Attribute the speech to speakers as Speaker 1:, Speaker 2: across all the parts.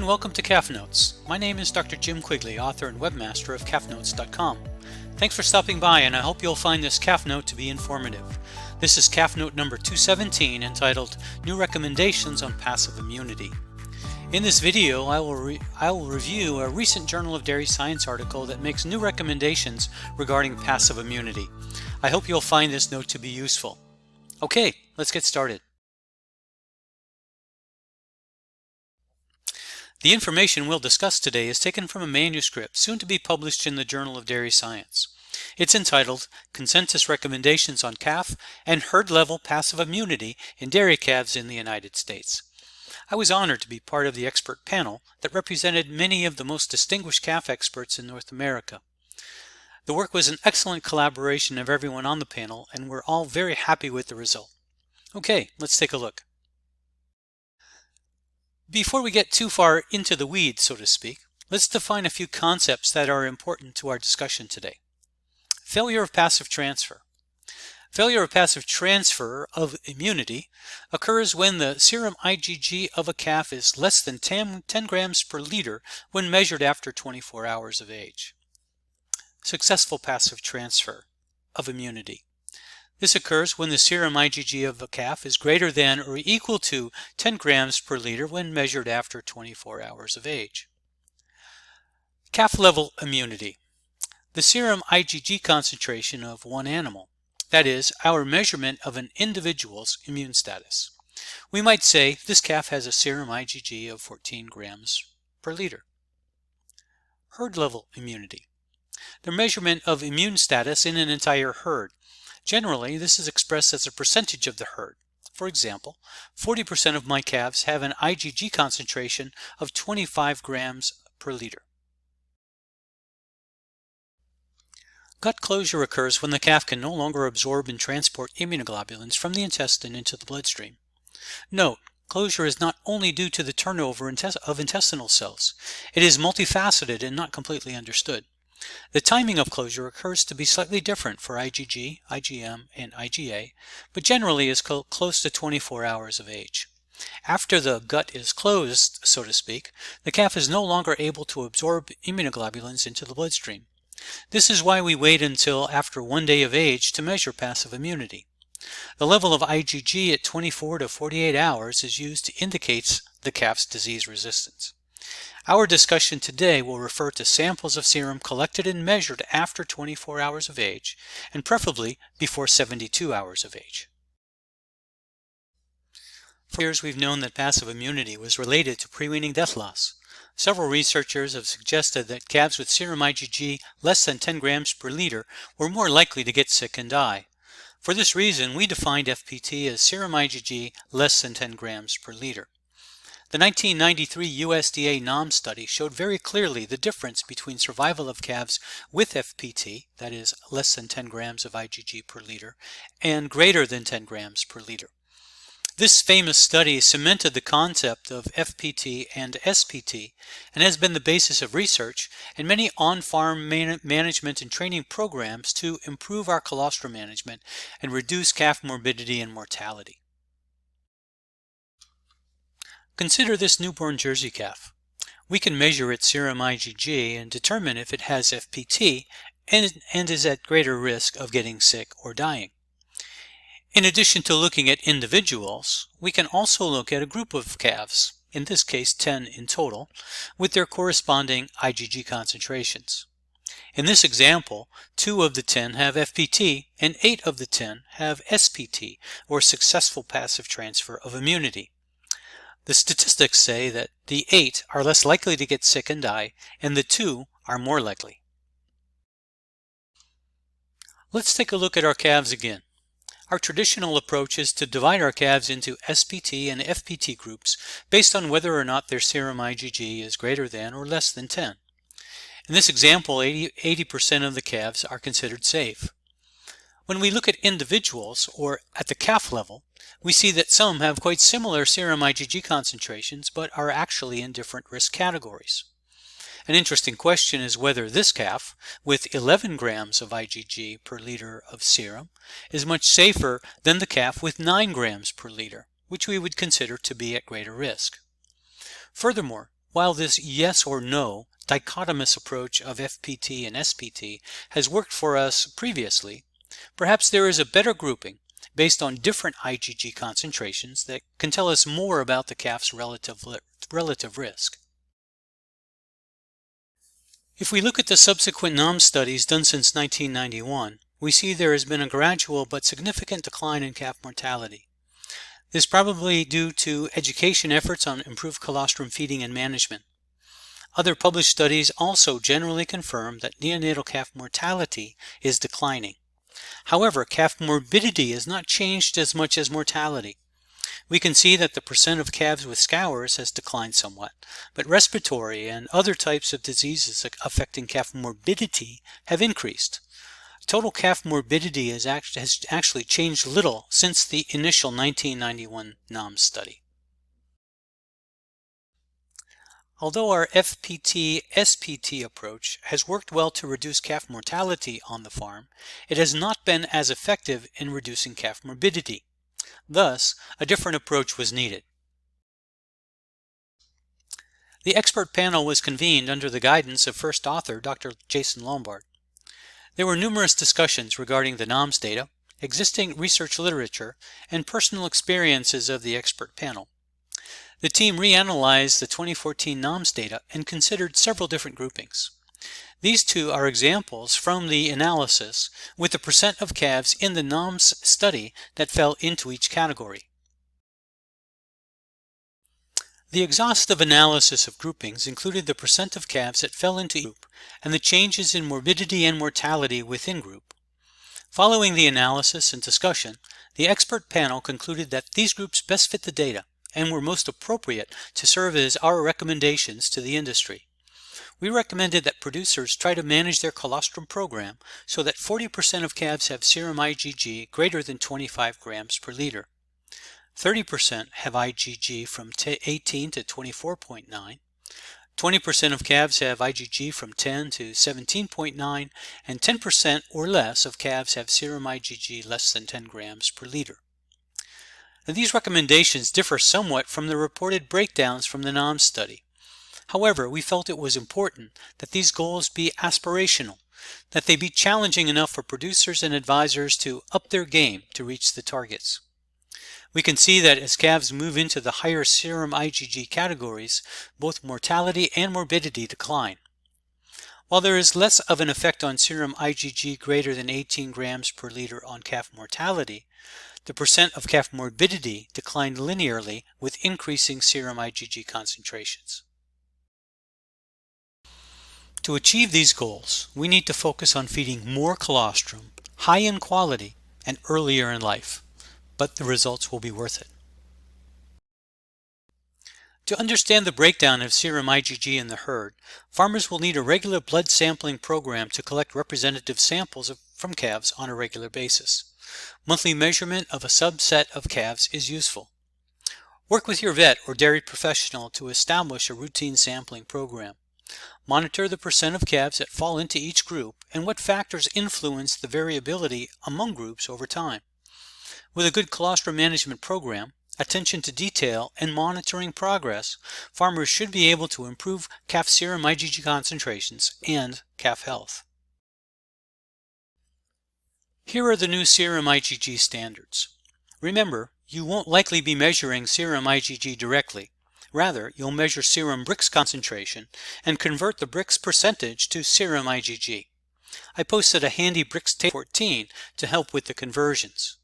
Speaker 1: and welcome to Calf Notes. My name is Dr. Jim Quigley, author and webmaster of calfnotes.com. Thanks for stopping by, and I hope you'll find this calf note to be informative. This is calf note number 217, entitled New Recommendations on Passive Immunity. In this video, I will review a recent Journal of Dairy Science article that makes new recommendations regarding passive immunity. I hope you'll find this note to be useful. Okay, let's get started. The information we'll discuss today is taken from a manuscript soon to be published in the Journal of Dairy Science. It's entitled Consensus Recommendations on Calf and Herd-Level Passive Immunity in Dairy Calves in the United States. I was honored to be part of the expert panel that represented many of the most distinguished calf experts in North America. The work was an excellent collaboration of everyone on the panel, and we're all very happy with the result. Okay, let's take a look. Before we get too far into the weeds, so to speak, let's define a few concepts that are important to our discussion today. Failure of passive transfer. Failure of passive transfer of immunity occurs when the serum IgG of a calf is less than 10 grams per liter when measured after 24 hours of age. Successful passive transfer of immunity. This occurs when the serum IgG of a calf is greater than or equal to 10 grams per liter when measured after 24 hours of age. Calf level immunity. The serum IgG concentration of one animal. That is, our measurement of an individual's immune status. We might say this calf has a serum IgG of 14 grams per liter. Herd level immunity. The measurement of immune status in an entire herd. Generally, this is expressed as a percentage of the herd. For example, 40% of my calves have an IgG concentration of 25 grams per liter. Gut closure occurs when the calf can no longer absorb and transport immunoglobulins from the intestine into the bloodstream. Note, closure is not only due to the turnover of intestinal cells. It is multifaceted and not completely understood. The timing of closure occurs to be slightly different for IgG, IgM, and IgA, but generally is close to 24 hours of age. After the gut is closed, so to speak, the calf is no longer able to absorb immunoglobulins into the bloodstream. This is why we wait until after 1 day of age to measure passive immunity. The level of IgG at 24 to 48 hours is used to indicate the calf's disease resistance. Our discussion today will refer to samples of serum collected and measured after 24 hours of age, and preferably before 72 hours of age. For years we've known that passive immunity was related to pre-weaning death loss. Several researchers have suggested that calves with serum IgG less than 10 grams per liter were more likely to get sick and die. For this reason, we defined FPT as serum IgG less than 10 grams per liter. The 1993 USDA NOM study showed very clearly the difference between survival of calves with FPT, that is, less than 10 grams of IgG per liter, and greater than 10 grams per liter. This famous study cemented the concept of FPT and SPT and has been the basis of research and many on-farm management and training programs to improve our colostrum management and reduce calf morbidity and mortality. Consider this newborn Jersey calf. We can measure its serum IgG and determine if it has FPT and is at greater risk of getting sick or dying. In addition to looking at individuals, we can also look at a group of calves, in this case 10 in total, with their corresponding IgG concentrations. In this example, 2 of the 10 have FPT and 8 of the 10 have SPT, or successful passive transfer of immunity. The statistics say that the 8 are less likely to get sick and die, and the 2 are more likely. Let's take a look at our calves again. Our traditional approach is to divide our calves into SPT and FPT groups based on whether or not their serum IgG is greater than or less than 10. In this example, 80% of the calves are considered safe. When we look at individuals, or at the calf level, we see that some have quite similar serum IgG concentrations but are actually in different risk categories. An interesting question is whether this calf, with 11 grams of IgG per liter of serum, is much safer than the calf with 9 grams per liter, which we would consider to be at greater risk. Furthermore, While this yes or no dichotomous approach of FPT and SPT has worked for us previously, perhaps there is a better grouping based on different IgG concentrations that can tell us more about the calf's relative risk. If we look at the subsequent NAMS studies done since 1991, we see there has been a gradual but significant decline in calf mortality. This is probably due to education efforts on improved colostrum feeding and management. Other published studies also generally confirm that neonatal calf mortality is declining. However, calf morbidity has not changed as much as mortality. We can see that the percent of calves with scours has declined somewhat, but respiratory and other types of diseases affecting calf morbidity have increased. Total calf morbidity has actually changed little since the initial 1991 NAMS study. Although our FPT-SPT approach has worked well to reduce calf mortality on the farm, it has not been as effective in reducing calf morbidity. Thus, a different approach was needed. The expert panel was convened under the guidance of first author Dr. Jason Lombard. There were numerous discussions regarding the NAMS data, existing research literature, and personal experiences of the expert panel. The team reanalyzed the 2014 NAMS data and considered several different groupings. These two are examples from the analysis with the percent of calves in the NAMS study that fell into each category. The exhaustive analysis of groupings included the percent of calves that fell into each group and the changes in morbidity and mortality within group. Following the analysis and discussion, the expert panel concluded that these groups best fit the data and were most appropriate to serve as our recommendations to the industry. We recommended that producers try to manage their colostrum program so that 40% of calves have serum IgG greater than 25 grams per liter. 30% have IgG from 18 to 24.9, 20% of calves have IgG from 10 to 17.9, and 10% or less of calves have serum IgG less than 10 grams per liter. Now, these recommendations differ somewhat from the reported breakdowns from the NAMS study. However, we felt it was important that these goals be aspirational, that they be challenging enough for producers and advisors to up their game to reach the targets. We can see that as calves move into the higher serum IgG categories, both mortality and morbidity decline. While there is less of an effect on serum IgG greater than 18 grams per liter on calf mortality, the percent of calf morbidity declined linearly with increasing serum IgG concentrations. To achieve these goals, we need to focus on feeding more colostrum, high in quality, and earlier in life. But the results will be worth it. To understand the breakdown of serum IgG in the herd, farmers will need a regular blood sampling program to collect representative samples from calves on a regular basis. Monthly measurement of a subset of calves is useful. Work with your vet or dairy professional to establish a routine sampling program. Monitor the percent of calves that fall into each group and what factors influence the variability among groups over time. With a good colostrum management program, attention to detail, and monitoring progress, farmers should be able to improve calf serum IgG concentrations and calf health. Here are the new serum IgG standards. Remember, you won't likely be measuring serum IgG directly. Rather, you'll measure serum Brix concentration and convert the Brix percentage to serum IgG. I posted a handy Brix table 14 to help with the conversions.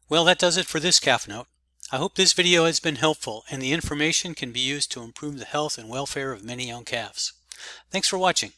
Speaker 1: Well, that does it for this Calf Note. I hope this video has been helpful and the information can be used to improve the health and welfare of many young calves. Thanks for watching.